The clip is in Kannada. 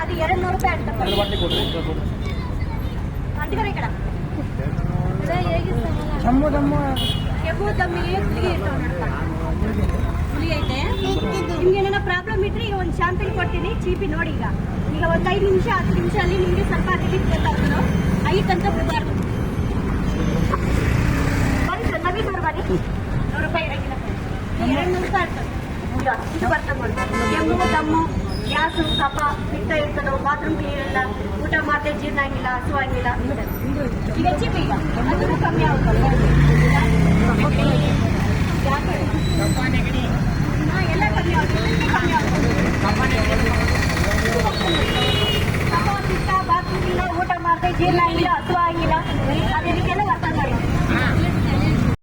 అది 200 ರೂಪಾಯಿ అంటున్నారు ఇక్కడ ಎಬ್ಬು ದಮ್ಮಿಗೆ ಹುಲಿ ಐತೆ. ನಿಮ್ಗೆ ಏನಾರ ಪ್ರಾಬ್ಲಮ್ ಇದ್ರೆ ಈಗ ಒಂದು ಶಾಂಪಿಲ್ ಕೊಡ್ತೀನಿ, ಚೀಪಿ ನೋಡಿ. ಈಗ ಒಂದು 5 ನಿಮಿಷ 10 ನಿಮಿಷ ಅಲ್ಲಿ ನಿಮಗೆ ಸ್ವಲ್ಪ ರಿಲೀಫ್ ಬೇಕಾಗ್ತದೆ. ಐತಂತ ಬಿಡಬಾರ್ದು. ಬನ್ನಿ ಸರ್, ನವೀನ್ ಅವ್ರು ಬನ್ನಿ. 100 ರೂಪಾಯಿ ಇರಂಗಿಲ್ಲ, 200 ರೂಪಾಯಿ ಆಗ್ತದೆ. ಇದು ಬರ್ತದೆ. ಕೆಮ್ಮು ದಮ್ಮು ಗ್ಯಾಸು ಕಫ ಪಿತ್ತ ಇರ್ತದೆ, ಬಾತ್ರೂಮ್ ಕ್ಲೀನ್ ಇಲ್ಲ, ಊಟ ಮಾಡಿದ್ರೆ ಜೀರ್ಣ ಆಗಿಲ್ಲ, ಹಸು ಆಗಿಲ್ಲ. ಈಗ ಚೀಪ್ ಈಗ ಅದನ್ನು ಕಮ್ಮಿ ಆಗುತ್ತೆ. ಎಲ್ಲ ಕಮ್ಮಿ ಆಗುತ್ತೆ, ಕಮ್ಮಿ ಆಗುತ್ತೆ. ಕಫ ಪಿತ್ತ ಬಾತ್ರೂಮ್ ಇಲ್ಲ, ಊಟ ಮಾಡಿದ್ರೆ ಜೀರ್ಣ ಆಗಿಲ್ಲ, ಹಸು ಆಗಿಲ್ಲ, ಅದಕ್ಕೆಲ್ಲ ವರ್ತ ಮಾಡಿ.